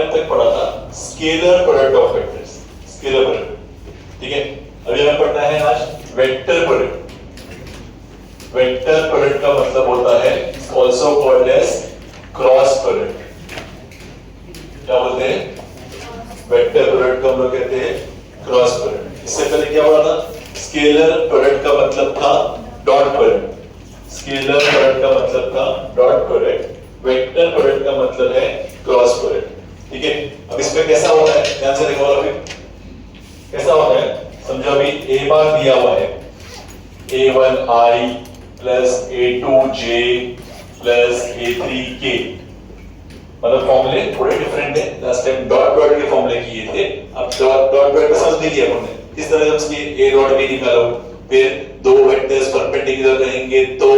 अब तक पढ़ा था scalar product of vectors, scalar product, ठीक है। अभी हमें पढ़ना है आज वेक्टर प्रोडक्ट। वेक्टर प्रोडक्ट का मतलब होता है also called as cross product. क्या बोलते हैं? वेक्टर प्रोडक्ट को हम लोग कहते हैं क्रॉस प्रोडक्ट। इससे पहले क्या हुआ था? स्केलर प्रोडक्ट का मतलब था डॉट प्रोडक्ट। स्केलर प्रोडक्ट का मतलब था डॉट प्रोडक्ट। वेक्टर प्रोडक्ट का मतलब है क्रॉस प्रोडक्ट, ठीक है। अब इसमें कैसा होता है, ध्यान से देखो। अभी कैसा होता है समझो। अभी a बार दिया हुआ है a1i plus a2j plus a3k, मतलब फॉर्मूले थोड़े डिफरेंट है। लास्ट टाइम डॉट प्रोडक्ट के फॉर्मूले किए थे, अब डॉट प्रोडक्ट समझ नहीं लिया हमने। किस तरह समझ लिए? a डॉट b निकालो, फिर दो वेक्टर्स परपेंडिकुलर रहेंगे तो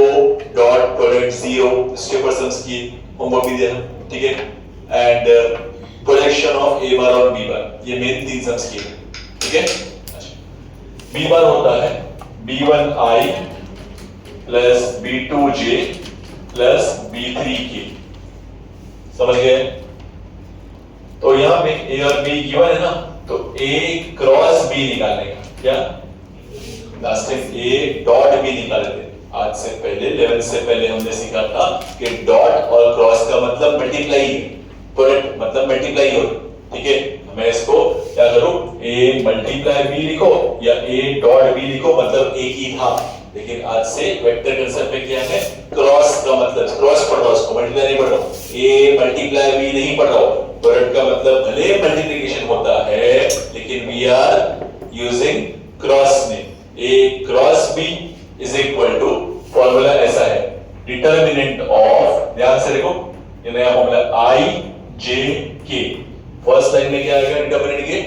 डॉट प्रोडक्ट 0, इसके ऊपर समझ किए, होमवर्क भी दिया, ठीक है। एंड प्रोजेक्शन ऑफ a बार और b बार, ये मेन तीन समझ किए, ठीक है। अच्छा, b बार होता है b1i plus b2j plus b3k, समझ गए? तो यहां पे a और b गिवन है ना, तो a क्रॉस b निकालने का क्या? Last time a dot b निकाले थे। आज से पहले 11 से पहले हमने सीखा था कि डॉट और क्रॉस का मतलब मल्टीप्लाई है, प्रोडक्ट मतलब मल्टीप्लाई हो, ठीक है। मैं इसको क्या करूं? a मल्टीप्लाई b लिखो या a डॉट b लिखो, मतलब एक ही था। लेकिन आज से वेक्टर कंसेप्ट में क्या है? क्रॉस का मतलब क्रॉस पढ़ रहा हूं, उसको मल्टीप्लाई नहीं पढ़ रहा हूं। a मल्टीप्लाई b नहीं पढ़ रहा हूं। प्रोडक्ट का मतलब भले मल्टीप्लिकेशन होता है, लेकिन वी आर यूजिंग क्रॉस में। a cross b is equal to, formula ऐसा है, डिटर्मिनेंट ऑफ, ध्यान से देखो ये नया formula i j k। First line में क्या आएगा डिटर्मिनेंट के?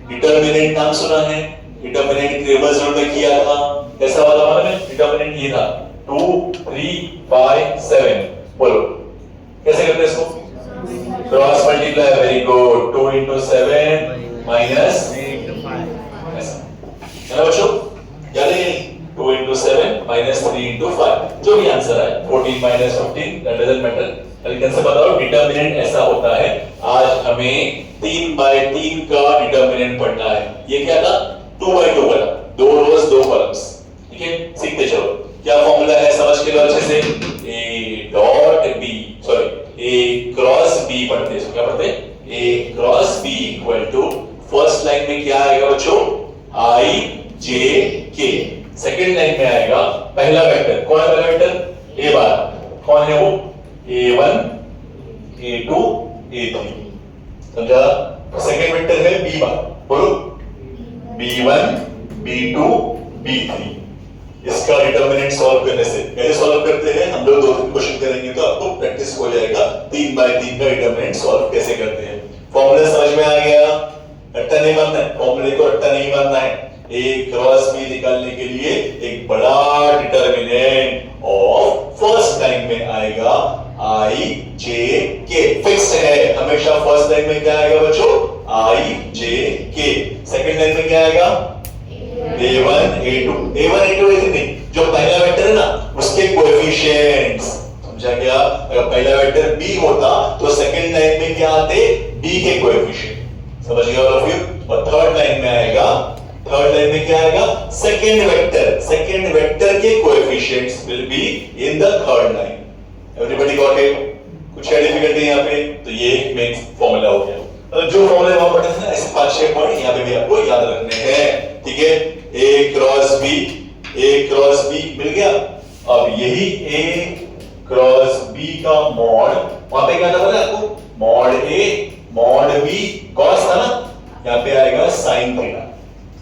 डिटर्मिनेंट नाम सुना है, डिटर्मिनेंट क्रेमर्स रूल में किया था। कैसा वाला मालूम है? डिटर्मिनेंट ये था 2 3 5 7। बोलो कैसे करते हैं इसको? Cross multiply, very good. 2 into 7 minus 3 into 5, ऐसा है ना बच्चों? याद है? 2 into 7 minus 3 into 5, जो भी आंसर है 14 minus 15, that doesn't matter। लेकिन से बताओ डिटर्मिनेंट ऐसा होता है। आज हमें 3 by 3 का डिटर्मिनेंट पढ़ना है। ये क्या था? 2 by 2 वाला, 2 रोज 2 कॉलम्स, ठीक है। सीखते चलो। क्या फॉर्मूला है समझ के लो अच्छे से। a dot b, sorry a cross b पढ़ते हैं। क्या पढ़ते हैं? a cross b equal to, first line में क्या आएगा बच्चों? i j k। Second line में आएगा पहला वेक्टर। कौन है पहला वेक्टर? a बार। कौन है वो? a1 a2 a3, समझा? सेकंड वेक्टर है b बार। बोलो b1 b2 b3। इसका डिटर्मिनेंट सॉल्व करने से, कैसे सॉल्व करते हैं हम लोग, 2-3 क्वेश्चन करेंगे तो आपको प्रैक्टिस हो जाएगा 3 by 3 का डिटर्मिनेंट सॉल्व कैसे करते हैं। फॉर्मूला समझ में आ गया? रट्टा नहीं मारना है, फॉर्मूले को रट्टा नहीं मारना है। a क्रॉस b निकालने के लिए एक बड़ा डिटर्मिनेंट ऑफ फर्स्ट लाइन में आएगा i j k, फिक्स है हमेशा। फर्स्ट लाइन में क्या आएगा बच्चों? i j k। Second line में क्या आएगा? a1 a2 नहीं, जो पहला वेक्टर है ना उसके कोएफिशिएंट्स, समझा क्या? अगर पहला वेक्टर b होता तो सेकंड लाइन में क्या आते? b के कोएफिशिएंट, समझ गए ऑल ऑफ यू। और थर्ड लाइन में आएगा, थर्ड लाइन में क्या आएगा? सेकंड वेक्टर के coefficients will be in the third line. Everybody got it? कुछ डिफिकल्टी यहाँ पे? तो ये मेन फॉर्मूला हो गया। जो फॉर्मूले वहां पढ़े थे ना, ऐसे 5-6 पॉइंट यहाँ पे भी आपको याद रखने हैं, ठीक है। a क्रॉस b मिल गया। अब यही a क्रॉस b का मॉड, वहां पे क्या था बोला आपको? Mod a mod b cos था ना, यहाँ पे आएगा sin थीटा।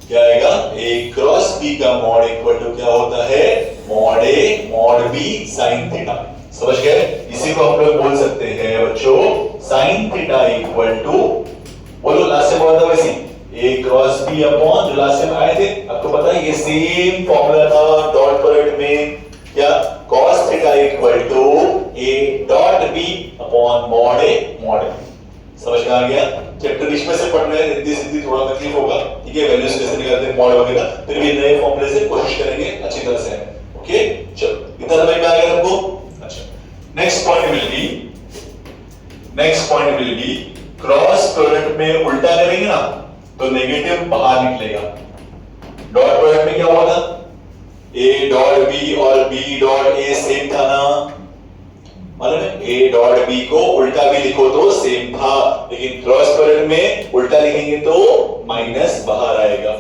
क्या आएगा? a क्रॉस b का मॉड इक्वल टू क्या होता है? Mod a mod b sin theta. समझ गए? इसी को हम लोग बोल सकते हैं बच्चों sin थीटा इक्वल टू, बोलो लास्ट में बोला था वैसे a क्रॉस b अपॉन, जो लास्ट में आए थे आपको पता है ये सेम फॉर्मूला था डॉट प्रोडक्ट में। क्या? cos theta equal to a dot b upon mod a mod b। समझ में आ गया? चैप्टर बीच में से पढ़ रहे हैं, सीधी थोड़ा तकलीफ होगा, ठीक है। वैल्यूज कैसे निकालते हैं, मॉड वगैरह, फिर भी नए फॉर्मूले से कोशिश करेंगे अच्छी तरह से, ओके। चलो इतना समझ में आ गया आपको? अच्छा, next point will be cross product में उल्टा करेंगे ना तो नेगेटिव बाहर निकलेगा। डॉट प्रोडक्ट में क्या हुआ था, ए डॉट बी और बी डॉट ए सेम था ना, मालूम है? ए डॉट बी को उल्टा भी लिखो तो सेम था, लेकिन क्रॉस प्रोडक्ट में उल्टा लिखेंगे तो माइनस बाहर आएगा।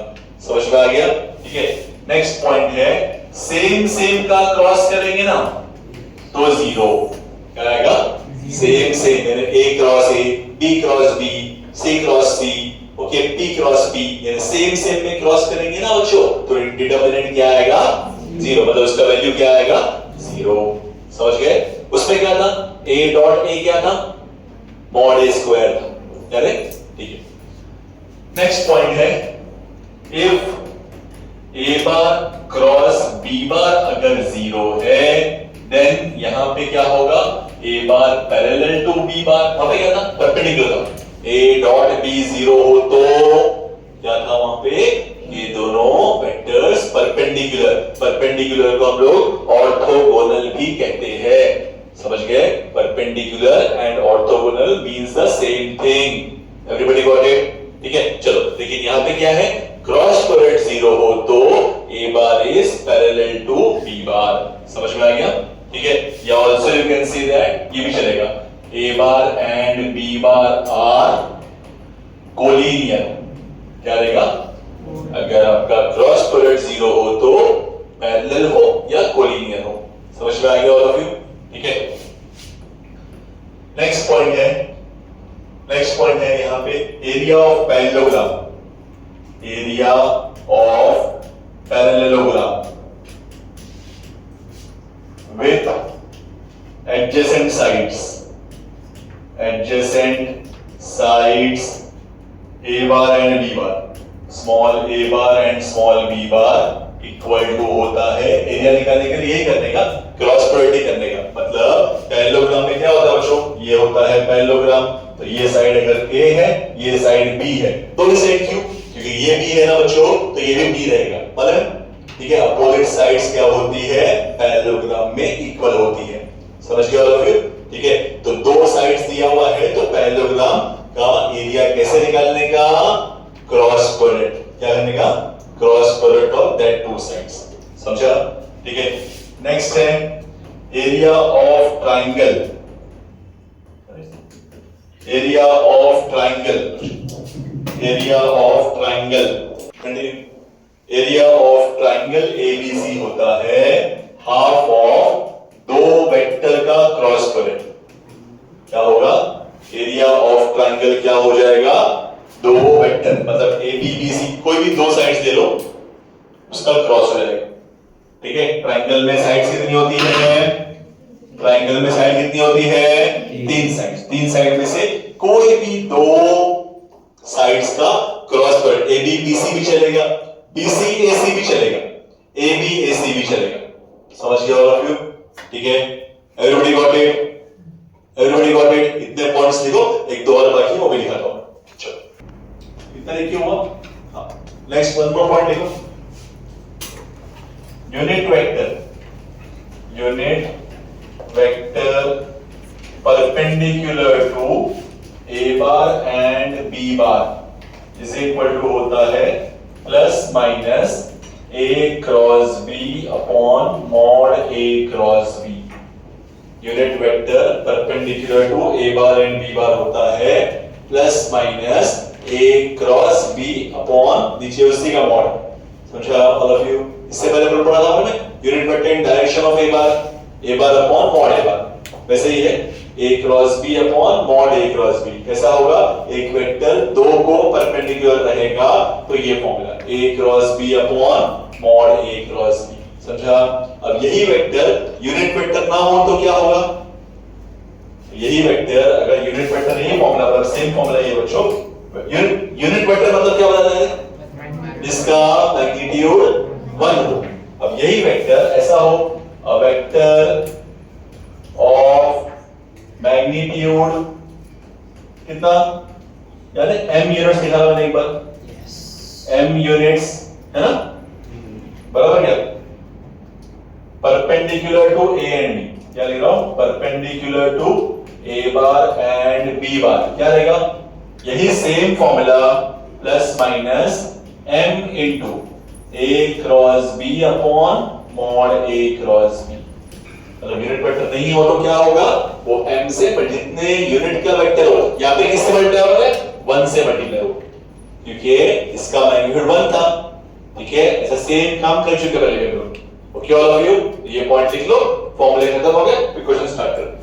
समझ में आ गया? ठीक है। नेक्स्ट पॉइंट है, सेम सेम का क्रॉस करेंगे ना तो जीरो। क्या आएगा? सेम सेम, यानी A cross A, B cross B, C cross C, okay, P cross P, यानी सेम सेम में क्रॉस करेंगे ना बच्चों तो डिटरमिनेंट क्या आएगा? जीरो, मतलब उसका वैल्यू क्या आएगा? जीरो। समझ गए? उसमें क्या था, ए डॉट ए क्या था, मॉड ए स्क्वायर था, करेक्ट? ठीक है। नेक्स्ट पॉइंट है, if A bar cross B bar अगर जीरो है देन यहां पे क्या होगा, A bar parallel to B bar, वहां पे क्या था, perpendicular. A dot B zero हो तो क्या था वहां पे, ये दोनों वेक्टर्स परपेंडिकुलर, परपेंडिकुलर को हम लोग ऑर्थोगोनल भी कहते हैं। समझ गए? Perpendicular and orthogonal means the same thing. Everybody got it? ठीक है। चलो, लेकिन यहां पे क्या है, क्रॉस प्रोडक्ट जीरो हो तो A bar is parallel to B bar. समझ में आ गया? ठीक है। या also you can see that, ये भी चलेगा, A bar and B bar are collinear. क्या रहेगा? अगर आपका क्रॉस प्रोडक्ट जीरो हो तो पैरेलल हो या कोलिनियर हो। समझ में आ गया ऑल ऑफ यू? ठीक है। नेक्स्ट पॉइंट है, नेक्स्ट पॉइंट है यहां पे, area of parallelogram, area of parallelogram with adjacent sides, adjacent sides a bar and b bar, small a bar and small b bar equal to होता है, area निकालने के लिए यही करने का, क्रॉस प्रोडक्ट करने का। मतलब पैरेललोग्राम में क्या होता है बच्चों, ये होता है पैरेललोग्राम, तो ये साइड अगर a है, ये साइड b है, दोनों साइड क्यों, क्योंकि ये b है ना बच्चों तो ये भी b रहेगा, मतलब ठीक है। अपोजिट साइड्स क्या होती है, पैरेललोग्राम में इक्वल होती है। समझ गए ऑल ऑफ यू? ठीक है। तो दो साइड्स दिया हुआ है तो पैरेललोग्राम का एरिया कैसे निकालने का, क्रॉस प्रोडक्ट, क्या करने का, cross product of that two sides. समझा? ठीक है। नेक्स्ट है area of triangle, area of triangle, area of triangle, area of triangle ABC होता है हाफ ऑफ दो वेक्टर का क्रॉस प्रोडक्ट। क्या होगा, एरिया ऑफ ट्रायंगल क्या हो जाएगा, दो वेक्टर, मतलब ए बी बी सी, कोई भी दो साइड्स ले लो उसका क्रॉस हो जाएगा। ठीक है। ट्रायंगल में साइड्स कितनी होती है, ट्रायंगल में साइड कितनी होती है, तीन साइड्स, तीन साइड में से कोई भी दो साइड्स का cross product, A B B C भी चलेगा, BC AC भी चलेगा, AB AC भी चलेगा। समझ गए ऑल ऑफ यू? ठीक है। Everybody got it? Everybody got it? इतने पॉइंट्स लिखो, एक दो और बाकी वो भी लिखा दो। चलो, इतना लिखिए हुआ। हाँ, नेक्स्ट वन मोर पॉइंट लिखो, unit vector, unit vector perpendicular to A bar and B bar is equal to होता है plus minus A cross B upon mod A cross B। Unit vector perpendicular to A bar and B bar होता है plus minus A cross B upon नीचे उसी का mod. समझा all of you? इससे पहले पढ़ा था हमने unit vector in direction of A bar upon mod A बार, वैसे ही है A cross B upon mod A cross B। कैसा होगा, एक वेक्टर दो को परपेंडिकुलर रहेगा तो ये formula A cross B upon mod A cross B। समझा? अब यही वेक्टर यूनिट वेक्टर ना हो तो क्या होगा, यही वेक्टर अगर यूनिट वेक्टर नहीं, फॉर्मूला पर सेम फॉर्मूला ये बच्चों, यूनिट वेक्टर मतलब क्या बताता है, जिसका मैग्नीट्यूड 1 हो। अब यही वेक्टर ऐसा हो, अ वेक्टर ऑफ मैग्नीट्यूड कितना, यानी m यूनिट्स लिखा मैंने एक बार, m यूनिट्स है ना, बराबर क्या, perpendicular to A and B। क्या लिख रहा हूं, perpendicular to A bar and B bar, क्या रहेगा, यही same formula plus minus m into a cross b upon mod a cross b। मतलब यूनिट वेक्टर नहीं हो तो क्या होगा, वो m से जितने यूनिट का वेक्टर हो यहाँ पे किससे मल्टीप्लाई हो रहा है, 1 से मल्टीप्लाई हो, क्योंकि इसका मैग्नीट्यूड 1 था। ठीक है, ऐसा सेम काम कर चुके पहले हम लोग। ओके ऑल ऑफ यू, ये पॉइंट लिख लो, फॉर्मूले खत्म हो गए, फिर क्वेश्चन स्टार्ट करो।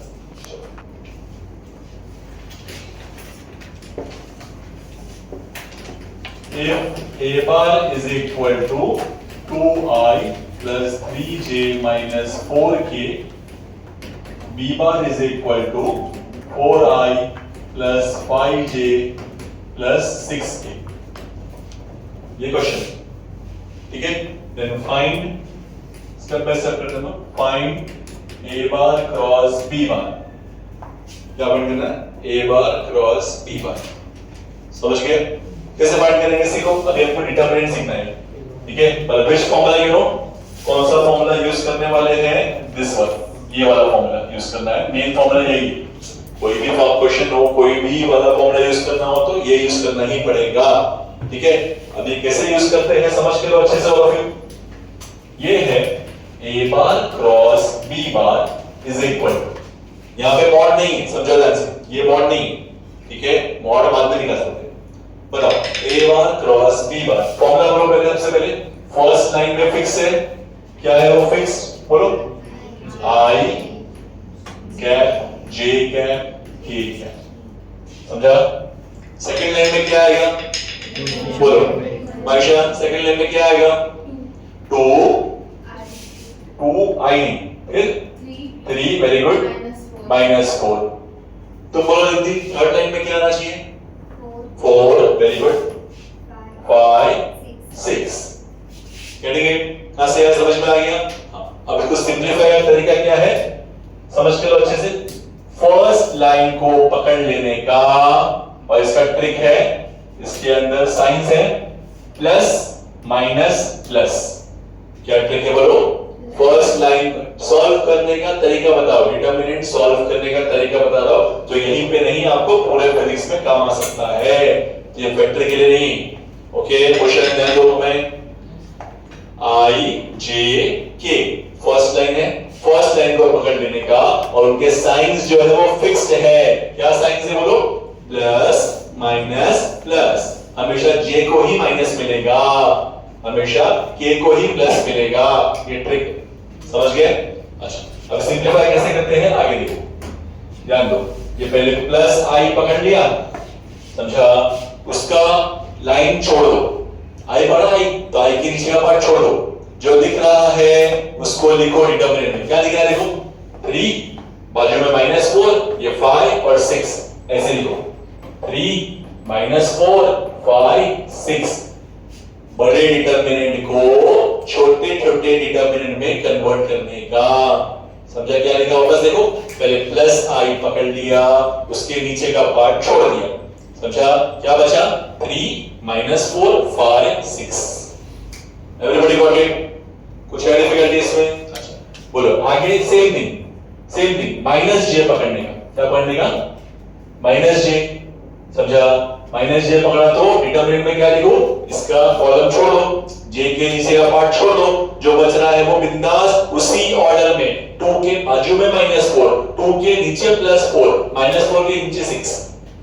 If a bar is equal to 2i plus 3j minus 4k, b bar is equal to 4i plus 5j plus 6k। ये क्वेश्चन, ठीक है। Then find, step by step करते हैं। Find a bar cross b bar, क्या find करना है, a bar cross b bar। समझ गए कैसे फाइंड करेंगे, सीखो। अभी आपको डिटरमिनेंट सीखना है, ठीक है। पर विच फॉर्मूला यू नो, कौन सा फॉर्मूला यूज करने वाले हैं, दिस वन, ये वाला फॉर्मूला यूज करना है। मेन फॉर्मूला यही, कोई भी क्वेश्चन हो, कोई भी वाला फॉर्मूला यूज करना हो तो ये यूज करना ही पड़ेगा, ठीक है। अभी कैसे यूज करते हैं समझ के लो अच्छे से। और ये है a bar cross b bar is equal, यहाँ पे मॉड नहीं है, समझो ध्यान से, ये मॉड नहीं है, ठीक है। मॉड बाद में निकाल सकते हैं। बताओ a bar cross b bar, formula बोलो पहले, सबसे पहले फर्स्ट लाइन में फिक्स है, क्या है वो फिक्स, बोलो i cap j cap k cap, समझा। सेकंड लाइन में क्या आएगा, बोलो माइशा, सेकंड लाइन में क्या आएगा, 2 i, फिर 3, वेरी गुड, -4। तुम बोलो जल्दी, थर्ड लाइन में क्या आना चाहिए, 4, वेरी गुड, 5, 6। गेटिंग इट, कहां से समझ में आ गया। अब इसको सिंपलीफाई का तरीका क्या है, समझ के लो अच्छे से। फर्स्ट लाइन को पकड़ लेने का, और इसका ट्रिक है, इसके अंदर साइंस है, प्लस माइनस प्लस। क्या ट्रिक है बोलो, फर्स्ट लाइन सॉल्व करने का तरीका बताओ, डिटरमिनेंट सॉल्व करने का तरीका बता दो, तो यहीं पे नहीं आपको पूरे फिजिक्स में काम आ सकता है, ये वेक्टर के लिए नहीं। ओके, क्वेश्चन ध्यान दो हमें, i j k first line है, फर्स्ट लाइन को पकड़ लेने का, और उनके साइंस जो है वो फिक्स्ड है। क्या साइंस है बोलो, प्लस माइनस प्लस, हमेशा j को ही माइनस मिलेगा, हमेशा k को ही प्लस मिलेगा, ये ट्रिक समझ गए। अच्छा, अब सिंपलीफाई कैसे करते हैं आगे देखो, ध्यान दो। ये पहले प्लस i पकड़ लिया, समझा, उसका लाइन छोड़ दो, i बड़ा i, तो i के नीचे का पार्ट छोड़ दो, जो दिख रहा है उसको लिखो डिटरमिनेंट में। क्या दिख रहा है देखो, 3, बाजू में -4, ये 5 और 6, ऐसे लिखो, 3 -4 5 6। बड़े डिटरमिनेंट को छोटे छोटे डिटरमिनेंट में कन्वर्ट करने का, समझा। क्या लिखा वापस देखो, पहले प्लस i पकड़ लिया, उसके नीचे का पार्ट छोड़ दिया, समझा। क्या बचा, 3 -4 5 6। एवरीबॉडी गॉट इट, कुछ है डिफिकल्टी इसमें। अच्छा बोलो आगे, सेम थिंग माइनस j पकड़ने का, क्या पकड़ने का, -j, समझा। -j पकड़ा तो डिटरमिनेंट में क्या लिखो, इसका कॉलम छोड़ दो, j के नीचे का पार्ट छोड़ दो, जो बच रहा है वो बिंदास उसी ऑर्डर में, 2 के बाजू में -4, 2 के नीचे +4, -4 के नीचे 6,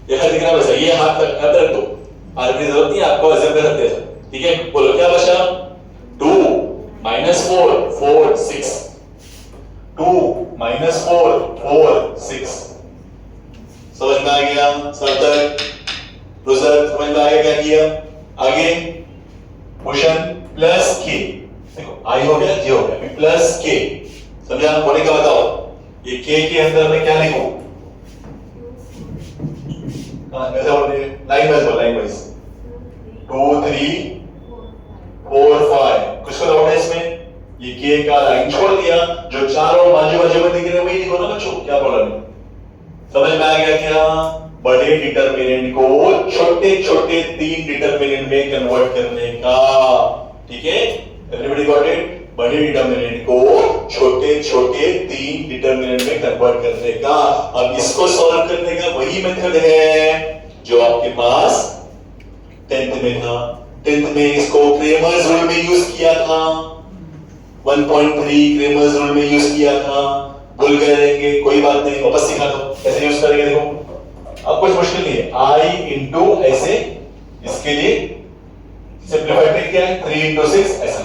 देखा दिख रहा है, ये हाथ तक रख दो, आगे की जरूरत नहीं, आपको अजब में रख दे, ठीक है। बोलो क्या बचा, 2 -4 4 6, 2 -4 4 6। समझ में आ गया सब तक, समझ में आ गया क्या किया। आगे क्वेश्चन प्लस के, देखो i हो गया, j हो गया, प्लस के, समझा। बोले का बताओ, ये k के अंदर में क्या लिखूं, ऐसे बोलते हैं लाइन वाइज 2 3 4 5, कुछ तो डाउट है इसमें, ये k का लाइन छोड़ दिया, जो चारों बाजू में दिख रहे हैं वही लिखो ना बच्चों, क्या प्रॉब्लम है। समझ में आ गया क्या, बड़े डिटरमिनेंट को छोटे छोटे 3 डिटरमिनेंट में कन्वर्ट करने का, ठीक है। एवरीबॉडी गॉट इट, बड़े डिटरमिनेंट को छोटे छोटे 3 डिटरमिनेंट में कन्वर्ट करने का। अब इसको सॉल्व करने का वही मेथड है जो आपके पास में था, 10th में इसको क्रेमर्स रूल में यूज किया था, 1.3 क्रेमर्स रूल में यूज किया था, भूल गए रहेंगे कोई बात नहीं, वापस सिखा दो कैसे यूज करेंगे। देखो अब कुछ मुश्किल नहीं है, I इंटू ऐसे, इसके लिए सिंप्लीफाइड ट्रिक क्या है, 3 इंटू 6 ऐसा,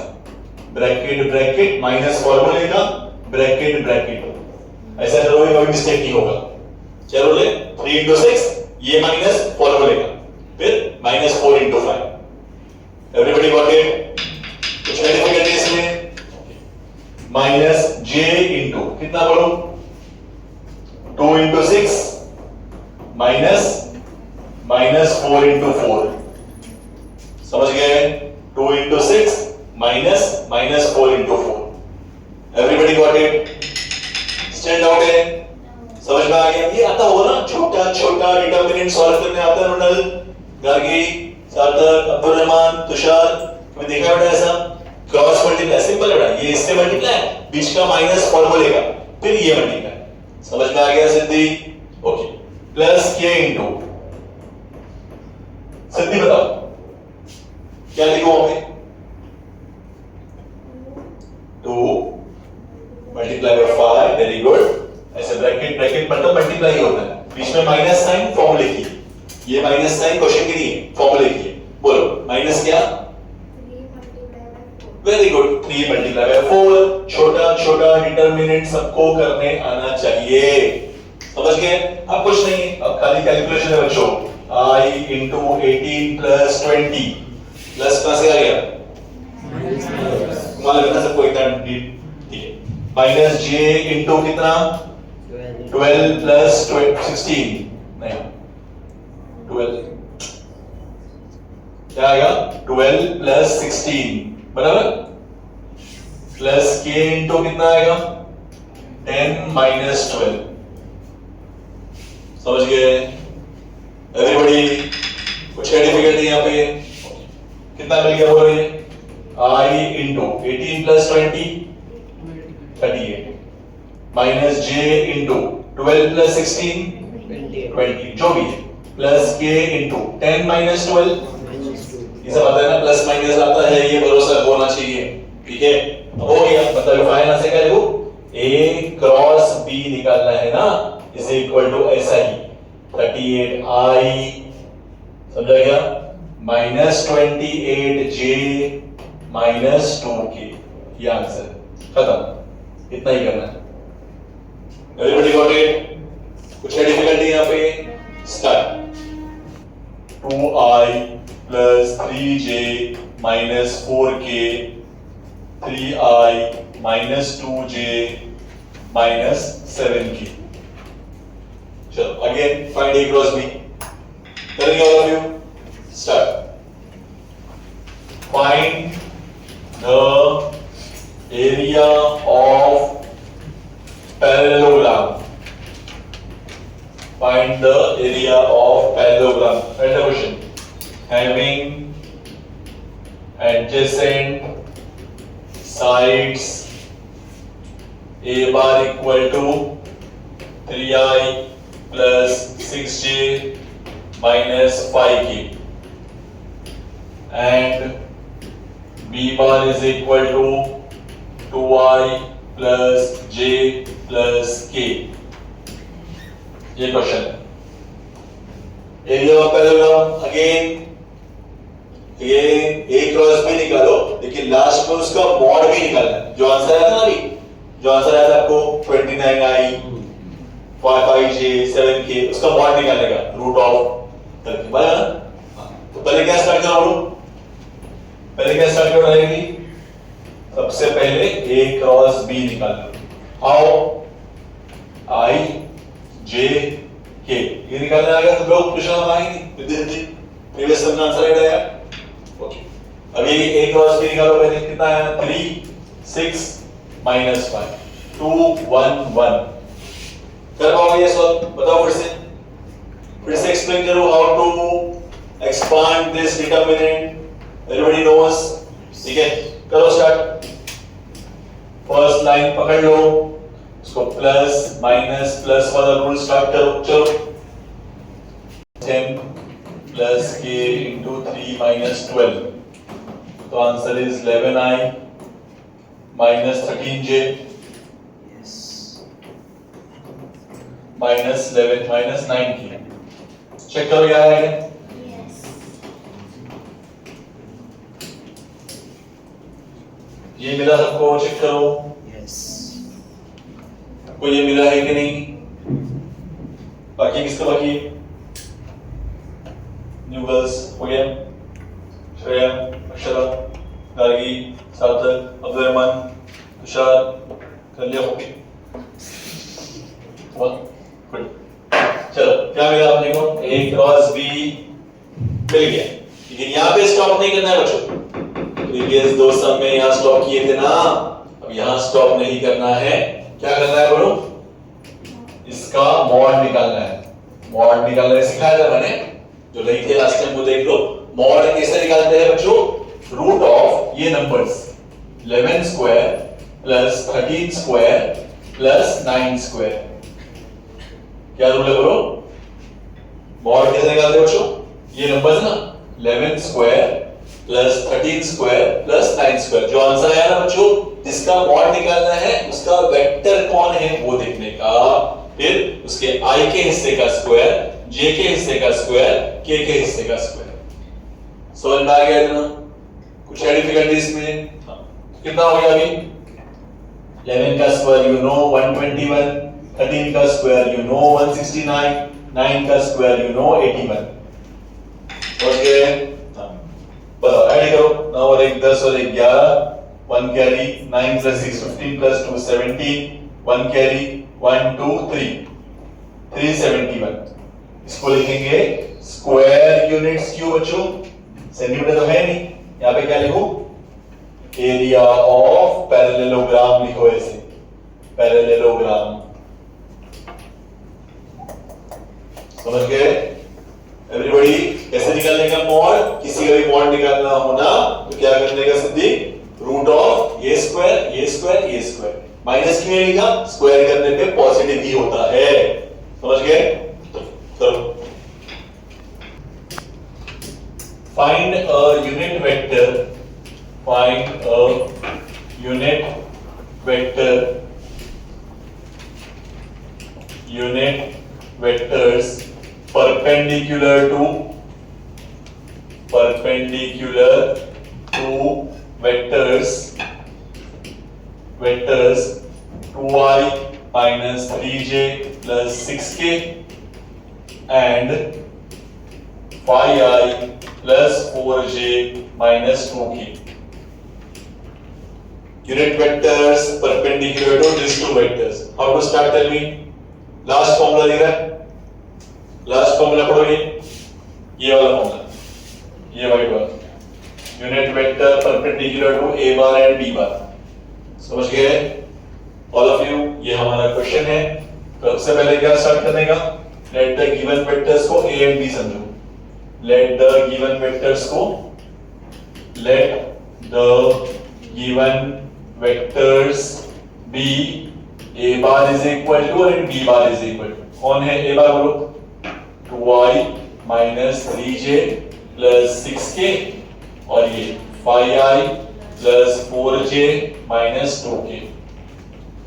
ब्रैकेट ब्रैकेट माइनस फॉर्मूले का ब्रैकेट ब्रैकेट, ऐसा करोगे कोई मिस्टेक नहीं होगा। चलो ले 3 इंटू 6 ये माइनस फॉर्मूले का, फिर minus 4 into 5। Everybody got it? कुछ डिफिकल्टी इसमें? माइनस जे इंटू कितना बोलो, 2 इंटू 6 माइनस 4 इंटू 4, समझ गए? 2 into 6 minus 4 into 4। Everybody got it? Stand out है? समझ में आ गया? ये आता होगा ना, छोटा छोटा डिटरमिनेंट सॉल्व करने आता है। रोनल, गार्गी, सार्थक, अब्दुल रहमान, तुषार, तुम्हें देखा बेटा ऐसा क्रॉस मल्टीप्लाई, सिंपल बेटा, ये इससे मल्टीप्लाई, बीच का माइनस फॉर्मूले का, फिर ये मल्टीप्लाई। समझ में आ गया सिद्धि? ओके, प्लस के इंटू, सिद्धि बताओ क्या लिखो वहां पे, 2 मल्टीप्लाई बाय 5, वेरी गुड। ऐसे ब्रैकेट ब्रैकेट मतलब मल्टीप्लाई होता है, बीच में माइनस साइन फॉर्मूले की, ये माइनस साइन क्वेश्चन की नहीं है, फॉर्मूले की है। बोलो माइनस क्या? Very good, 3 multiply by 4। छोटा छोटा डिटरमिनेंट सबको करने आना चाहिए, समझ गए? अब कुछ नहीं, अब खाली कैलकुलेशन है बच्चों। I इंटू 18 प्लस 20, प्लस कहां से आ गया? मालूम है ना सबको, इतना ठीक है। माइनस जे इंटू कितना? 12 प्लस 16, नहीं 12 क्या आएगा? 12 प्लस 16 बराबर, प्लस के इंटू कितना आएगा? 10 माइनस 12। समझ गए एवरीबॉडी? कुछ है डिफिकल्टी यहाँ पे? कितना मिल गया बोलो ये? I into 18 plus 20 38, minus J into 12 plus 16 20, जो भी है, प्लस के इंटू 10 माइनस 12, ये सब आता है ना, प्लस माइनस आता है, ये भरोसा होना चाहिए, ठीक है? हो गया, मतलब फाइनल से क्या लिखो, A क्रॉस B निकालना है ना, इज इक्वल टू ऐसा ही 38I, समझा गया? माइनस 28J माइनस 2K, ये आंसर खत्म, इतना ही करना है। Everybody got it? कुछ है डिफिकल्टी यहाँ पे? Start. 2I plus 3J minus 4K, 3I minus 2J minus 7K। चलो again find A cross B, करेंगे all of you. Start. Find the area of parallelogram, find the area of parallelogram. Write the question. Having adjacent sides a bar equal to 3I plus 6J minus 5K and B bar is equal to 2I plus J plus K. ये question है। Area of parallelogram again ये A cross B निकालो, लेकिन last में उसका mod भी निकालना है। जो आंसर आया था ना अभी, जो आंसर आया था आपको 29I 5J 7K, उसका मॉड निकालने का रूट ऑफ करके, बराबर ना? तो पहले क्या स्टार्ट करना बोलो, पहले क्या स्टार्ट करना रहेगी? सबसे पहले A क्रॉस B निकालना। हाउ? I J K ये निकालने आ गया तो लोग क्वेश्चन हम आएंगे विद्यार्थी प्रीवियस सबका आंसर है यार। ओके, अब ये A क्रॉस B निकालो, पहले कितना है? 3 6 माइनस 5 2 1 1। कर पाओगे ये सॉल्व? बताओ फिर से एक्सप्लेन करो how to expand this determinant. Everybody knows, ठीक है? करो स्टार्ट। फर्स्ट लाइन पकड़ लो, उसको प्लस माइनस प्लस वाला रूल स्टार्ट करो। चलो 10 plus k into 3 minus 12. तो answer is 11i minus 13j minus 11 minus 9k. Check करो क्या है? ये मिला सबको, चेक करो। आपको ये मिला है कि नहीं? बाकी किसका बाकी? न्यू गर्ल्स हो गया, श्रेया, अक्षरा, गार्गी, सार्थक, अब्दुल रहमान, तुषार, कर लिया हो? गुड। चलो क्या मिला आपने को? A क्रॉस B मिल गया, लेकिन यहाँ पे स्टॉप नहीं करना है बच्चों। प्रीवियस दो सम में यहाँ स्टॉप किए थे ना, अब यहाँ स्टॉप नहीं करना है। क्या करना है बोलो? इसका मॉड निकालना है। मॉड निकालना सिखाया था मैंने, जो नहीं थे लास्ट टाइम वो देख लो। मॉड कैसे निकालते हैं बच्चों? रूट ऑफ ये numbers 11 square plus 13 square plus 9 square. क्या रूल है बोलो? मॉड कैसे निकालते हैं बच्चों? ये नंबर्स ना 11 square plus 13 square plus 9 square. जो आंसर आया ना बच्चों, जिसका मॉड निकालना है उसका वेक्टर कौन है वो देखने का, फिर उसके i के हिस्से का स्क्वायर, j के हिस्से का स्क्वायर, k के हिस्से का स्क्वायर। समझ में आ गया इतना? कुछ है डिफिकल्टी इसमें? कितना हो गया अभी? 11 का स्क्वायर यू नो 121, 13 का स्क्वायर यू नो 169, 9 का स्क्वायर यू नो 81। ओके, बताओ ऐड करो। 9 और 1 10 और 1 11, 1 कैरी, 9 plus 6 15 plus 2 17, 1 कैरी 1 2 3 371। इसको लिखेंगे स्क्वायर यूनिट्स क्यों बच्चों? सेंटीमीटर तो है नहीं, यहाँ पे क्या लिखो? एरिया ऑफ पैरेललोग्राम लिखो ऐसे, पैरेललोग्राम। समझ गए एवरीबॉडी? कैसे निकालने का मॉड? किसी का भी मॉड निकालना हो ना तो क्या करने का सिद्दीक? रूट ऑफ ये स्क्वायर ये स्क्वायर ये स्क्वायर। माइनस क्यों लिखा? स्क्वायर करने पे पॉजिटिव ही होता है। समझ गए? चलो find a unit vector, find a unit vector, unit vectors perpendicular to vectors 2i minus 3j plus 6k and 5i plus 4j minus 2k. Unit vectors perpendicular to these two vectors. How to start? Tell me. Last formula दिख रहा है? Last formula पढ़ोगे, ये वाला formula, ये white वाला, unit vector perpendicular to a bar and b bar. समझ गए ऑल ऑफ यू? ये हमारा क्वेश्चन है। तो सबसे पहले क्या स्टार्ट करने का? लेट द गिवन वेक्टर्स को a एंड b समझो। लेट द गिवन वेक्टर्स को, let the given vectors be a bar is equal to और b bar is equal to. कौन है a बार बोलो? 2i minus 3j plus 6k और ये 5i plus 4j minus 2k।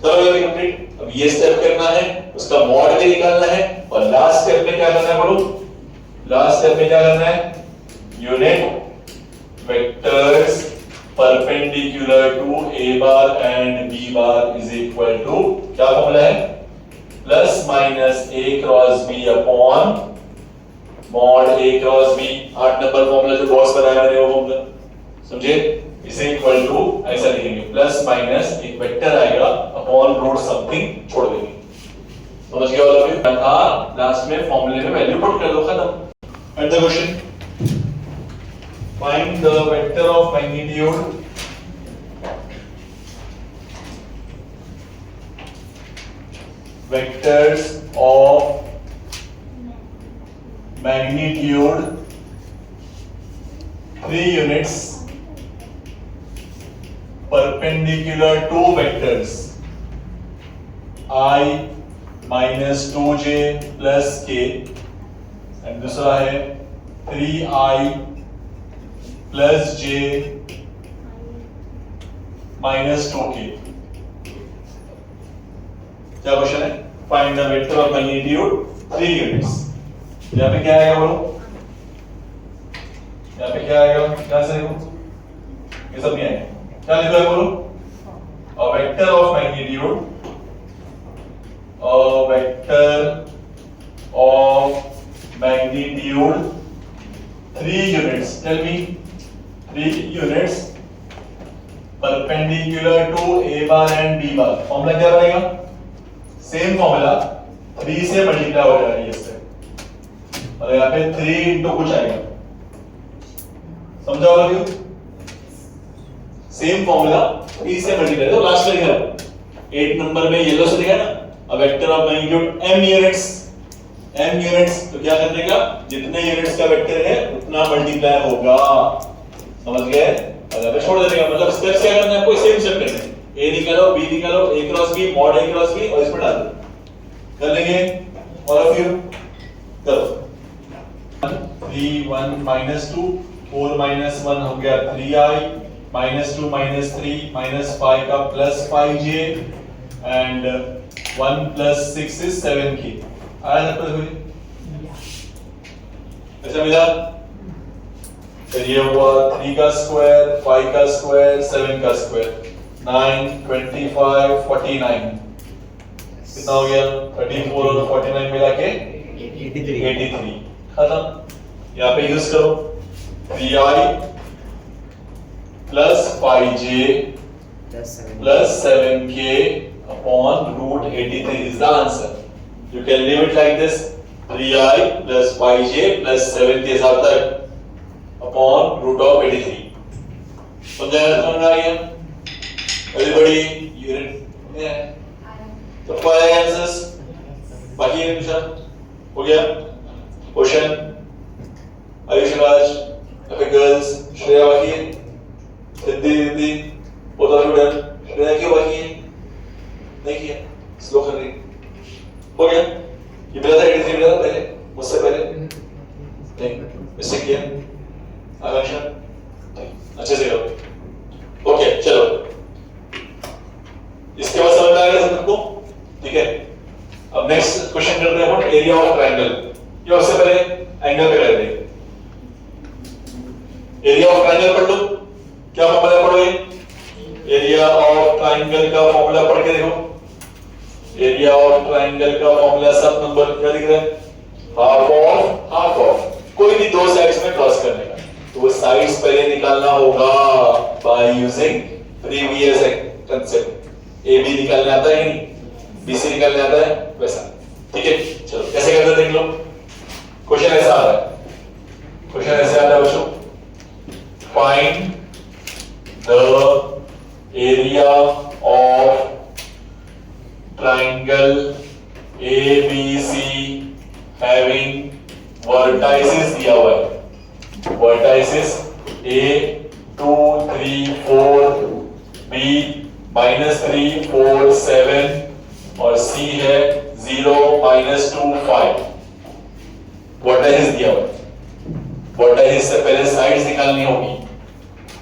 चलो ये कंप्लीट। अब ये स्टेप करना है, उसका मॉड भी निकालना है, और लास्ट स्टेप में क्या करना है बोलो? लास्ट स्टेप में क्या करना है? Unit vectors perpendicular to a bar and b bar is equal to, क्या फॉर्मूला है? Plus minus a cross b upon mod a cross b। 8 number formula जो बॉस बनाया मैंने वो फॉर्मूला, समझे? इसे इक्वल टू ऐसा लिखेंगे, प्लस माइनस एक वेक्टर आएगा अपॉन रूट समथिंग छोड़ देंगे। समझ गए ऑल ऑफ यू? हां, लास्ट में फॉर्मूले में वैल्यू पुट कर दो, खत्म। And the question, find the vector of magnitude vectors of magnitude 3 units perpendicular to vectors I minus 2j plus k, and दूसरा है 3i plus j minus 2k। क्या क्वेश्चन है? Find the vector of magnitude 3 units. यहाँ पे क्या आएगा बोलो? यहाँ पे क्या आएगा? क्या से देखो, ये सब नहीं आएगा। क्या लिखा है बोलो? A vector of magnitude, a vector of magnitude 3 units. Tell me, 3 units perpendicular to a bar and b bar. Formula क्या बनेगा? सेम फॉर्मूला 3 से मल्टीप्लाई हो जाएगा इससे, और यहाँ पे 3 इंटू कुछ आएगा। समझा होगा क्यों? सेम फॉर्मूला 3 से मल्टीप्लाई, तो लास्ट में लिखा 8 नंबर में येलो से लिखा ना, a vector of magnitude m units. तो क्या करने का? जितने यूनिट्स का वेक्टर है उतना मल्टीप्लाई होगा। समझ गए? अगर छोड़ देने का मतलब स्टेप्स क्या करना है? कोई सेम स्टेप करना है। a निकालो, b निकालो, a cross b, mod a cross b, और इसमें डाल दो। कर लेंगे ऑल ऑफ यू? करो। 3 1 -2 4 - 1 हो गया 3i -2 -3 -5 का +5j एंड 1 + 6 is 7k। आया ना? ऐसा मिला? फिर ये हुआ 3 का स्क्वायर, 5 का स्क्वायर, 7 का स्क्वायर, 9 25 49। कितना हो गया? 34 और 49 मिला के 83। खत्म। यहाँ पे यूज करो 3i plus 5j plus 7k upon root 83 is the answer. You can leave it like this: 3i plus 5j plus 7k upon root of 83. समझ आ गया? Everybody, unit? Yeah. तो 5 answers. बाकी है निशा? हो गया? Question? आयुष राज, girls, श्रेया बाकी है? Hindi both of you done. Shreya क्यों बाकी है? नहीं किया, स्लो कर रही। हो गया? ये मेरा था 83 मेरा था पहले, मुझसे पहले नहीं, इससे किया आकांक्षा। अच्छे से करो। ओके चलो, इसके बाद समझ में आ गया सबको? ठीक है। अब नेक्स्ट क्वेश्चन करते हैं हम एरिया ऑफ ट्रायंगल। ये उससे पहले एंगल पे कर देंगे। एरिया ऑफ ट्रायंगल पढ़ लो। क्या फॉर्मूला पढ़ोगे? एरिया ऑफ ट्रायंगल का फॉर्मूला पढ़ के देखो। एरिया ऑफ ट्रायंगल का फॉर्मूला सब नंबर क्या दिख रहा है? हाफ ऑफ कोई भी दो साइड्स में क्रॉस करने का, तो वो साइड्स पहले निकालना होगा by using previous concept. A B निकालने आता है नहीं, बी सी निकालने आता है वैसा। ठीक है, चलो कैसे करते हैं देख लो। क्वेश्चन ऐसा आ रहा है, क्वेश्चन ऐसे आ रहा है बच्चों, find the area of triangle ABC having vertices दिया हुआ है। vertices A 2 3 4 B -3 4 7 और C है 0 -2 5। vertices दिया हुआ है। vertices से पहले साइड्स निकालनी होगी,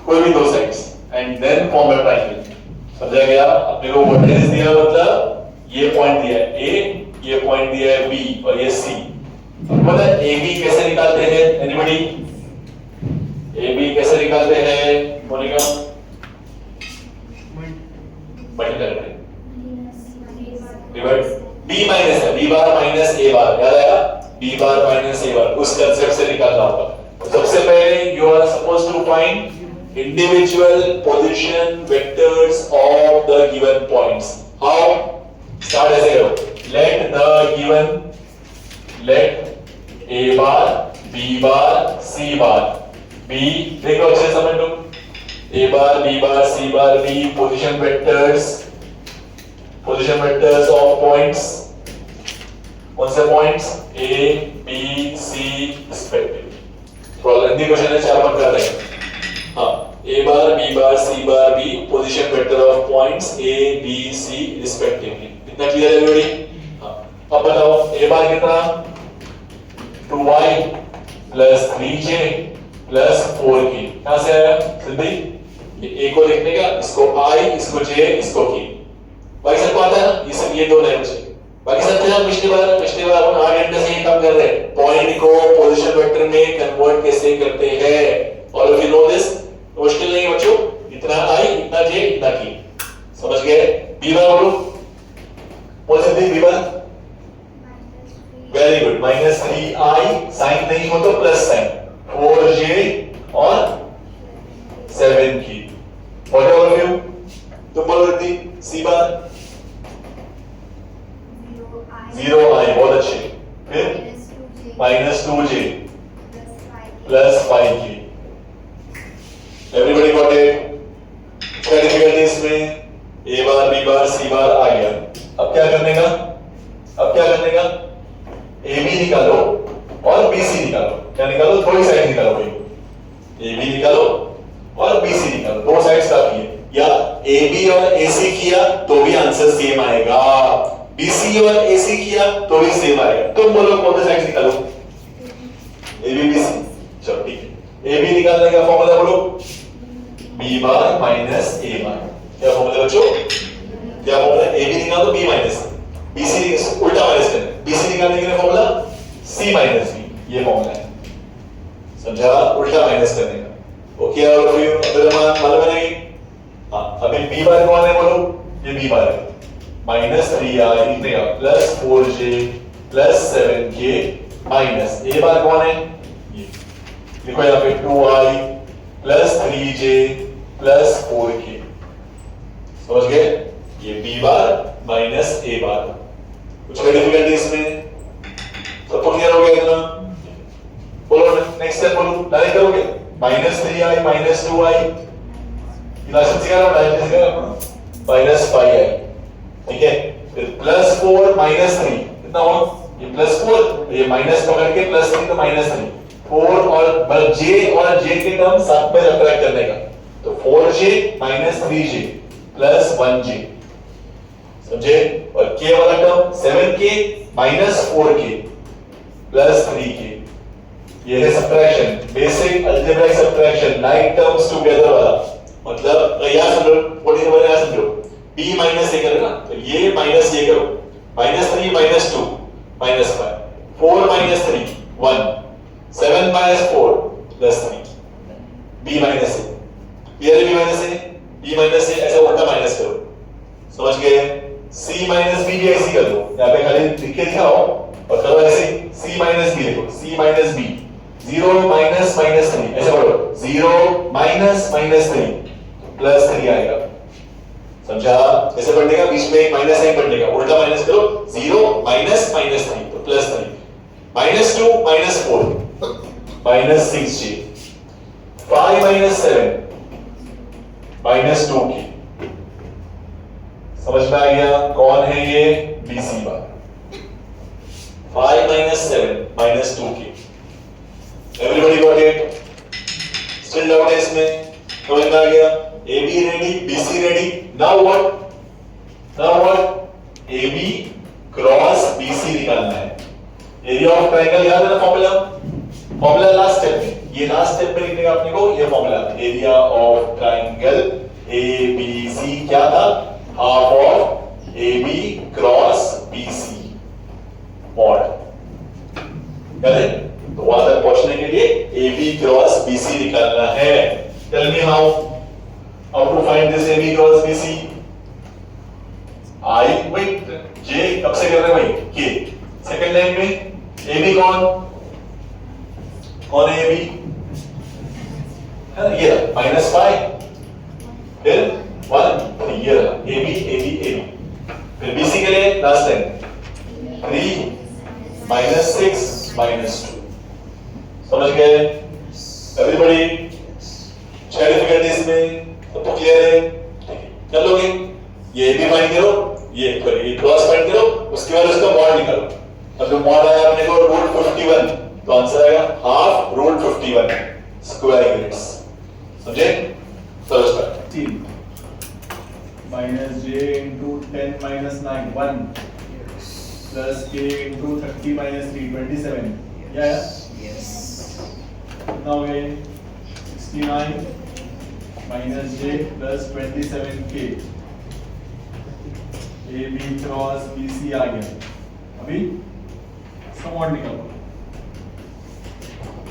कोई भी दो sides, and then form a triangle. समझा गया? अपने को वर्टेक्स दिया मतलब ये पॉइंट दिया है A, ये पॉइंट दिया है B और ये C। पता है AB कैसे निकालते हैं? एनीबॉडी? AB कैसे निकालते हैं? मोनिका? मल्टीप्लाई करके डिवाइड B माइनस है, B bar minus A bar, याद आया? B bar minus A bar, उस कांसेप्ट से निकालना होगा। सबसे पहले you are supposed to find individual position vectors of the given points. How? Start ऐसे करो, let A bar, B bar, C bar B, देखो अच्छे से समझ लो, A bar, B bar, C bar B position vectors of points। कौन से points? A, B, C respectively। थोड़ा लंबी क्वेश्चन है, 4 कर रहे हैं। हाँ, A bar, B bar, C bar B position vector of points A, B, C respectively। इतना क्लियर है everybody? हाँ, अब बताओ A bar कितना? 2y plus 3j plus 4k। कहां से आया सिद्धि? ये a को लिखने का, इसको i, इसको j, इसको k। बाकी सबको आता है ना? ये सब, ये दो नए बचे। बाकी सब थे पिछली बार अपन 8 घंटे से ये काम कर रहे हैं, पॉइंट को पोजीशन वेक्टर में कन्वर्ट कैसे करते हैं। All of you know this, मुश्किल नहीं है बच्चों, इतना i, इतना j, इतना k। समझ गए? b बार बोलो, बोल सकते हैं b बार? वेरी गुड, -3i, साइन नहीं हो तो प्लस साइन, 4j और 7k। What all of you? तुम बोलो रिद्धि, सी बार 0i, बहुत अच्छे। फिर -2j plus 5k। Everybody got it? क्या डिफिकल्टी इसमें? a bar, b bar, c बार आ गया। अब क्या करने का? AB निकालो और BC निकालो। क्या निकालो? थोड़ी साइड निकालो भाई, AB निकालो और BC निकालो, दो साइड्स काफी है। या AB और AC किया तो भी आंसर सेम आएगा, BC और AC किया तो भी सेम आएगा। तुम बोलो कौन सा साइड निकालो? AB BC। चलो ठीक है, AB निकालने का फॉर्मूला बोलो, B बार माइनस A बार। क्या फॉर्मूला बच्चों? क्या फॉर्मूला? AB निकालो तो B माइनस, BC उल्टा माइनस करना, BC निकालने के लिए फॉर्मूला C माइनस B, ये फॉर्मूला है, समझा? उल्टा माइनस करने का। Okay all of you? अगर मालूम है नहीं? हां, अभी B बार कौन है बोलो? ये B बार है, -3i लिखने का, plus 4j plus 7k minus A बार कौन है? ये लिखो यहां पे 2i plus 3j plus 4k। समझ गए? ये B बार माइनस A बार। कुछ डिफिकल्टी इसमें? सबको क्लियर हो गया इतना? बोलो नेक्स्ट स्टेप बोलो, डायरेक्ट करोगे? -3i -2i, इलास्टिक सिखा रहा हूं, -5i, ठीक है? फिर +4 -3 कितना हुआ? ये +4, ये माइनस पकड़ के +3 तो -3, 4 और j और j के टर्म साथ में सब्ट्रैक्ट करने का, तो 4j -3j प्लस 1j, समझे? और k वाला term 7k -4k plus 3k, ये है subtraction, basic algebraic subtraction, like terms together वाला। मतलब याद समझो, पॉइंट नंबर याद समझो, b माइनस a करेगा तो ये माइनस ये करो, -3 -2 -5, 4 -3 1, 7 -4 +3, b माइनस a, ये b minus a, b minus a, ऐसा उल्टा माइनस करो। समझ गए? c माइनस b भी ऐसे कर दो, यहाँ पे खाली लिख के दिखाओ और करो ऐसे, c माइनस b लिखो, c माइनस b, 0 माइनस -3, ऐसे पढ़ो, 0 माइनस -3 प्लस 3 आएगा। समझा? ऐसे पढ़ने का, बीच में एक माइनस साइन पढ़ने का, उल्टा माइनस करो, 0 माइनस -3 तो +3, -2 -4 -6j, 5 -7 -2k। समझ में आ गया? कौन है ये? BC bar. 5 -7 -2k। Everybody got it? Still doubt है इसमें? समझ में आ गया? AB ready, BC ready. Now what? AB cross BC निकालना है। एरिया ऑफ ट्रायंगल याद है ना फॉर्मूला लास्ट स्टेप में, ये लास्ट स्टेप में लिखने का अपने को, ये formula area of triangle ABC क्या था? Half of AB cross BC mod. Correct? तो वहां तक पहुंचने के लिए AB क्रॉस BC निकालना है। Tell me how to find this AB cross BC? I wait, J कब से कर रहे हैं भाई? K सेकंड लाइन में AB कौन है? AB है ना, ये -5 फिर 1 ये रहा, AB फिर BC के लिए लास्ट लाइन 3 -6 -2। समझ गए एवरीबॉडी? छह डिफिकल्टीज में सबको क्लियर है? कर लोगे? ये AB फाइंड करो, ये क्रॉस फाइंड करो, उसके बाद उसका मॉड निकालो। अब जो मॉड आया अपने को √51, तो आंसर आएगा हाफ √51 स्क्वायर यूनिट्स। समझे? चलो start. -j into 10 minus 9 1 plus k into 30 minus 3 27. Yeah. Yes. Now a 69 minus j plus 27k A B cross B C आ गया. अभी इसका मॉड निकालो.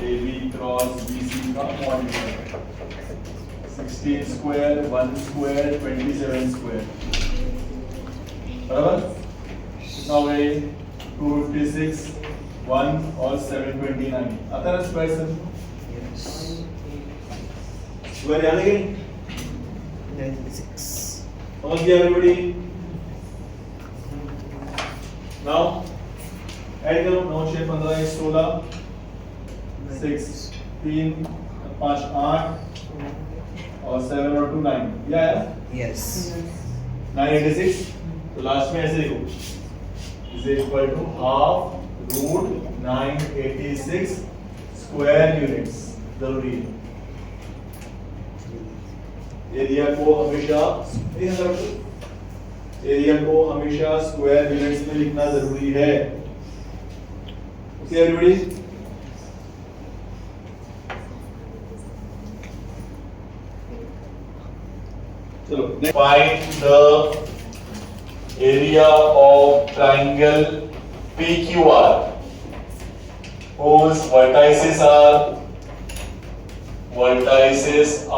A B cross B C का mod निकालो. 16 square 1 square 27 square बराबर. कितना हो गए 256 1 और 729 आता है स्क्वायर सर. स्क्वायर याद है कि 96. समझ गया एवरीबॉडी. नाउ ऐड करो. 9 6 15 16 6 3 5 8 और 7 और 2 9. या Yes. 986. तो लास्ट में ऐसे लिखो is equal to half root 986 square units. जरूरी है एरिया को हमेशा स्क्वायर यूनिट्स में लिखना जरूरी है. Okay everybody. चलो Find the area of triangle PQR whose vertices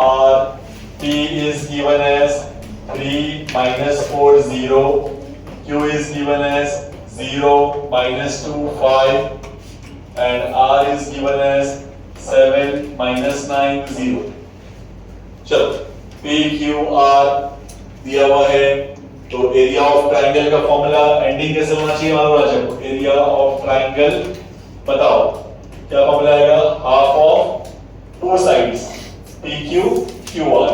are P is given as 3 minus 4 0, Q is given as 0 minus 2 5 and R is given as 7 minus 9 0. चलो P Q R दिया हुआ है तो एरिया ऑफ ट्राइंगल का formula ending कैसे होना चाहिए मालूम है आपको. एरिया ऑफ ट्राइंगल बताओ क्या फॉर्मूला आएगा. Half of two sides PQ QR.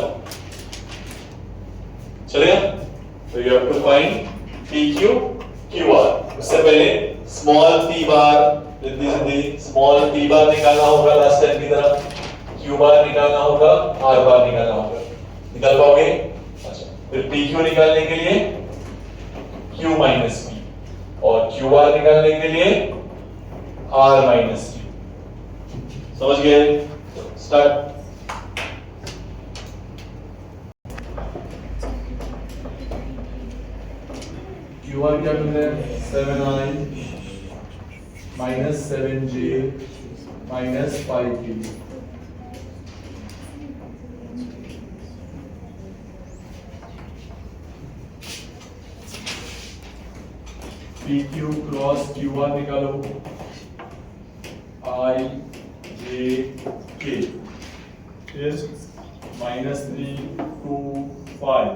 चलेगा. तो you have to find PQ QR. उससे पहले स्मॉल p बार जल्दी जल्दी स्मॉल p बार निकालना होगा लास्ट टाइम की तरह. q बार निकालना होगा r बार निकालना होगा. निकाल पाओगे. अच्छा फिर PQ निकालने के लिए Q माइनस P और QR निकालने के लिए R माइनस Q. समझ गए. स्टार्ट. QR क्या मिल रहा है 7i minus 7j minus 5k. PQ cross QR निकालो. I J K फिर -3 2 5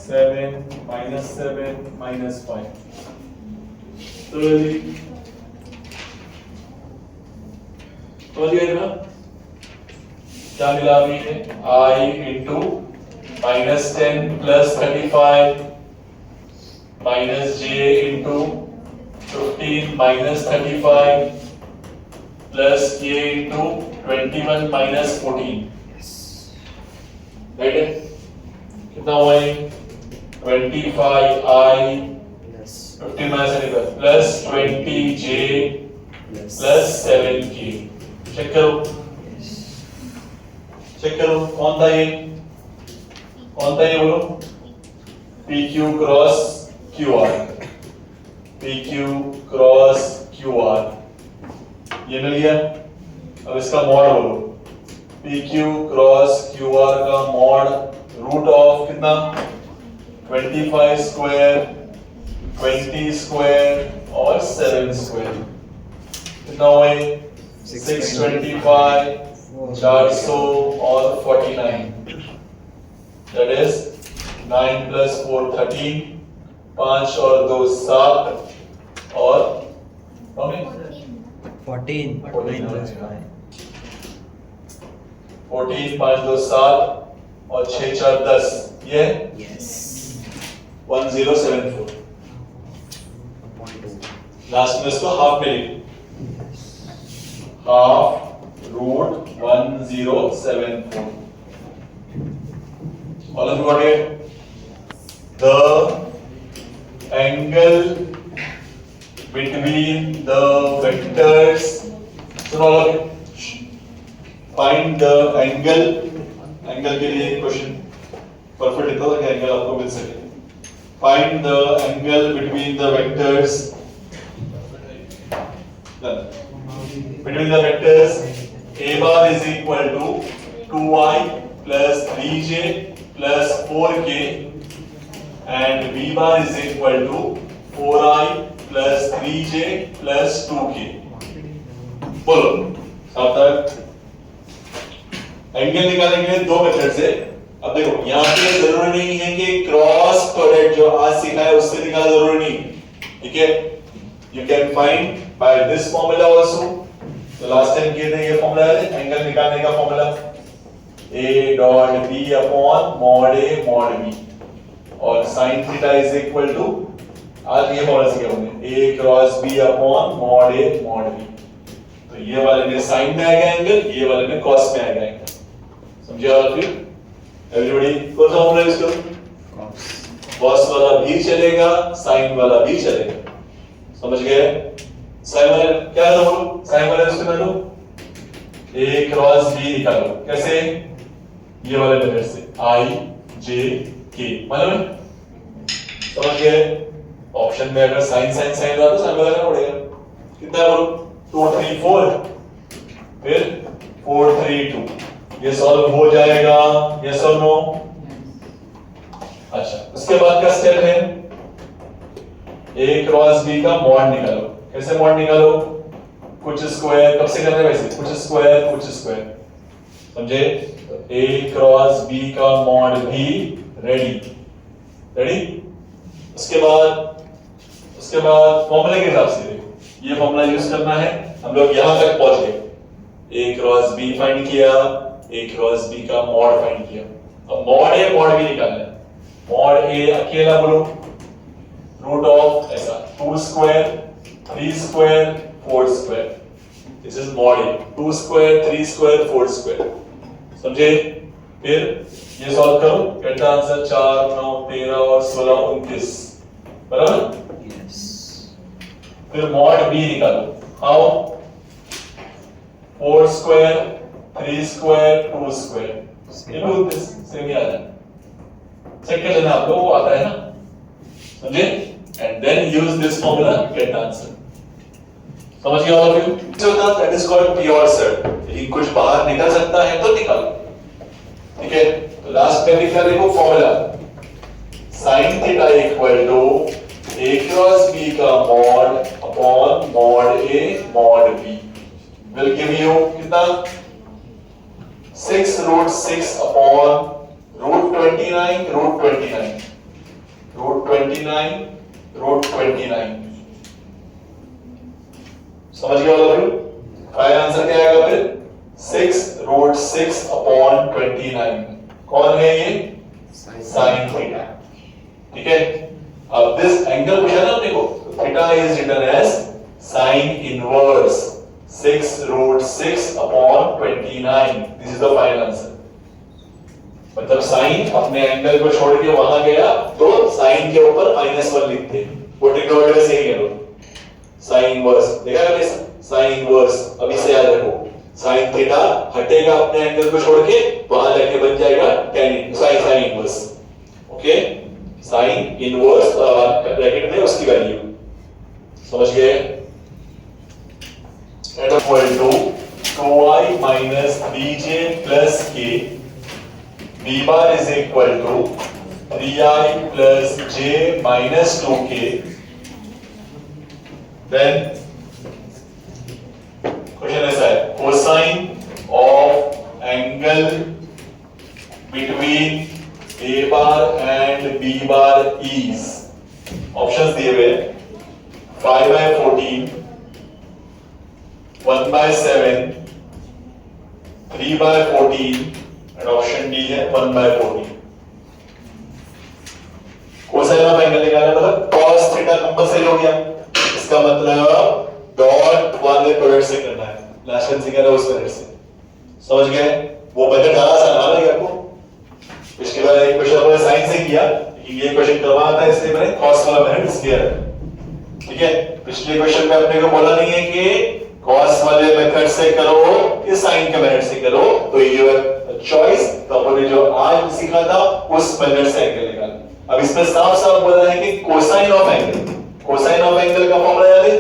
7 minus 7 minus 5. तो समझ गए ना क्या मिला अभी है. I into -10 plus 35 minus j into 15 minus 35 plus k into 21 minus 14. Right है. कितना हुआ ये 25i Yes. 15 minus 35 plus 20j Yes. plus 7k. चेक करो. चेक करो कौन था ये बोलो. PQ cross QR. PQ cross QR ये मिल गया. अब इसका मॉड बोलो. PQ क्रॉस QR का मॉड रूट ऑफ कितना 25 स्क्वायर 20 स्क्वायर और 7 स्क्वायर. कितना हुआ 625 400 और 49. दैट इज 9 plus 4 13 5 और 2 7 और 14. 9 plus 5. 14 5 2 7 और 6 4 10. ये Yes. 1074. 1.2. लास्ट में इसको हाफ में लिख. Half root 1074. All of you got it? The angle between the vectors. सुनो all of you. Find the angle, angle के लिए क्वेश्चन परफेक्ट इतना था कि एंगल आपको मिल सके। Find the angle between the vectors, between the vectors a bar is equal to 2i plus 3j plus 4k and b bar is equal to 4i plus 3j plus 2k। बोलो अब तक angle निकालने के लिए दो methods है। अब देखो यहाँ पे जरूरी नहीं है कि क्रॉस प्रोडक्ट जो आज सीखा है उससे निकालना जरूरी नहीं, ठीक है। You can find by this formula also। तो लास्ट टाइम किए थे ये फॉर्मूला है एंगल निकालने का formula, a dot b upon mod a mod b और sin theta is equal to, आज ये फॉर्मूला सीखे होंगे, a cross b upon mod a mod b। तो ये वाले में sin में आएगा एंगल, ये वाले में cos में आएगा एंगल। समझे आप फिर? एवरीबॉडी कौन सा फॉर्मूला यूज करूं? cos वाला भी चलेगा, sin वाला भी चलेगा। समझ गए? साइन वाले क्या करो? साइन वाले इसको निकालो, a क्रॉस b निकालो। कैसे? ये वाले मेथड से i j k, मालूम है? समझ गए? ऑप्शन में अगर साइन साइन साइन रहा तो साइन वाला करना पड़ेगा। कितना करो? 2 3 4 फिर 4 3 2, ये सॉल्व हो जाएगा, यस और नो? अच्छा, उसके बाद का स्टेप है a क्रॉस b का मॉड निकालो। कैसे मॉड निकालो? कुछ स्क्वायर, कब से कर रहे हैं वैसे, कुछ स्क्वायर कुछ स्क्वायर, समझे? a क्रॉस b का मॉड भी रेडी, रेडी। उसके बाद फॉर्मूले के हिसाब से देखो, ये फॉर्मूला यूज करना है। हम लोग यहां तक पहुंच गए, a क्रॉस b फाइंड किया, a क्रॉस b का मॉड फाइंड किया। अब मॉड a मॉड b निकालना है। मॉड a अकेला बोलो, रूट ऑफ ऐसा 2 square 3 square 4 square, this is mod a, 2 square 3 square 4 square, समझे? फिर ये सॉल्व करो, कहता आंसर 4 9 13 और 16 29, बराबर? यस। फिर मॉड b निकालो, हाउ? 4 स्क्वायर 3 स्क्वायर 2 स्क्वायर, ये भी दिस सेम ही आ जाए, चेक कर लेना आप लोग, वो आता है ना, समझे? And then use this formula, get the answer। समझ गए all of you? जो था that is called pure set। लेकिन कुछ बाहर निकल सकता है तो निकालो, ठीक है? तो लास्ट में लिखा देखो formula, sin theta equal to a cross b का mod upon mod a mod b will give you कितना? 6 root 6 upon root 29 root 29 root 29 root 29। समझ गए all of you? Final answer क्या आएगा फिर? 6 root 6 upon 29। कौन है ये? sin theta, ठीक है? अब दिस एंगल पूछा ना अपने को, theta is written as sin inverse 6 root 6 upon 29। This is the final answer। मतलब साइन अपने एंगल को छोड़ के वहां गया तो साइन के ऊपर -1 लिखते हैं, वो टिकटॉक में सही करो। साइन इनवर्स देखा है कैसा? साइन इनवर्स अभी से याद रखो, साइन थीटा हटेगा अपने एंगल को छोड़ के, वहां जाके बन जाएगा tan sine inverse, okay? Sine inverse bracket में उसकी वैल्यू, समझ गए? And equal to 2i minus 3j plus k, b bar is equal to 3i plus j minus 2k। then question ऐसा है, cosine of angle between a bar and b bar is, options दिए हुए 5/14 1/7 3/14 and option D है 1/14। Cosine of angle निकालना मतलब cos theta compulsory हो गया, इसका मतलब डॉट वाले प्रोडक्ट से करना है, लास्ट टाइम सीखा था उस मेथड से, समझ गए? वो मेथड आसान लगा आपको। इसके बाद एक क्वेश्चन हमने साइन से किया, लेकिन ये क्वेश्चन करवाना था इसलिए मैंने cos वाला मेथड किया, ठीक है? पिछले क्वेश्चन में अपने को बोला नहीं है कि कॉस वाले मेथड से करो कि साइन के मेथड से करो, तो योर चॉइस। तो अपन ने जो आज सीखा था उस मेथड से एंगल निकालना। अब इसमें साफ साफ बोला है कि cosine of angle, cosine of angle का फॉर्मूला याद है,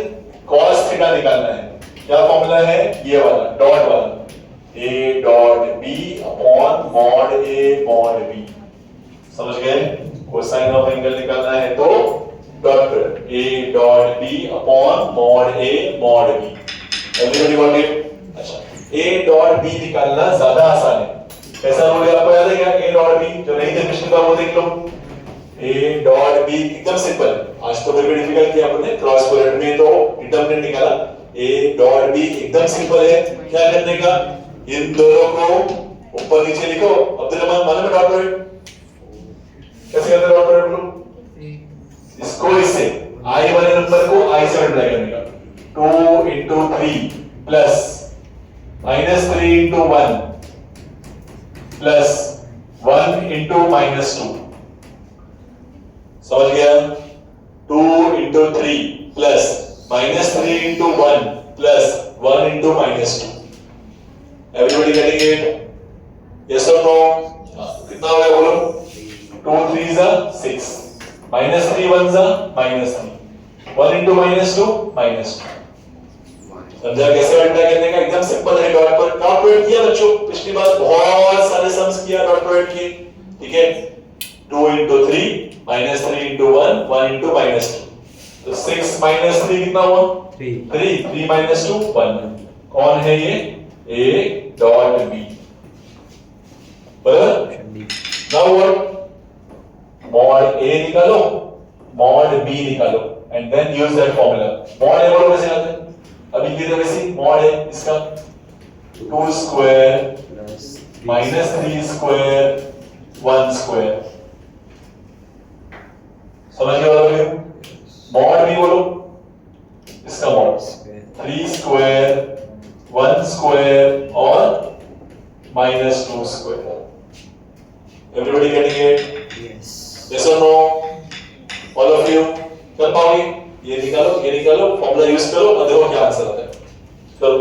cos थीटा निकालना है। क्या फॉर्मूला है? ये वाला डॉट वाला, a dot b upon mod a mod b। समझ गए? कोसाइन ऑफ एंगल निकालना है तो dot product a dot b upon mod a mod b। Everybody got it? अच्छा, a डॉट b निकालना ज्यादा आसान है। कैसा हो गया आपको याद है क्या? a डॉट b जो नहीं थे पिछली बार वो देख लो। a डॉट b एकदम सिंपल, आज तो फिर भी डिफिकल्ट किया आपने, क्रॉस प्रोडक्ट में तो डिटरमिनेंट निकाला। a डॉट b एकदम सिंपल है। क्या करने का? इन दोनों को ऊपर नीचे लिखो। अब्दुल रहमान मालूम है डॉट प्रोडक्ट कैसे करते हैं? डॉट प्रोडक्ट लो, इसको इससे i वाले नंबर को i से मल्टीप्लाई करने का। 2 into 3 plus -3 into 1 plus 1 into -2। समझ गया? 2 into 3 plus -3 into 1 plus 1 into -2। Everybody getting it? Yes और नो? कितना हो गया बोलो? 2 3s are 6, -3 1s are -3, 1 into -2 -2। समझा कैसे मल्टीप्लाई करने का? एकदम सिंपल है। डॉट प्रोडक्ट किया बच्चों, पिछली बार बहुत सारे सम्स किया डॉट प्रोडक्ट के, ठीक है? 2 into 3 -3 into 1 1 into -2, तो 6 -3 कितना हुआ? 3 3 -2 1। कौन है ये? a dot b। बराबर? Now what? मॉड a निकालो, मॉड b निकालो, and then use that formula. Mod a बोलो कैसे आते हैं? अभी की तरह वैसे मॉड है इसका 2 स्क्वायर -3 स्क्वायर 1 स्क्वायर। समझ गए वाला? मॉड भी बोलो, इसका मॉड 3 स्क्वायर 1 स्क्वायर और -2 square. Everybody getting it? Yes और नो? ऑल ऑफ यू कर पाओगे? ये निकालो, ये निकालो, फॉर्मूला यूज करो और देखो क्या आंसर आता है। चलो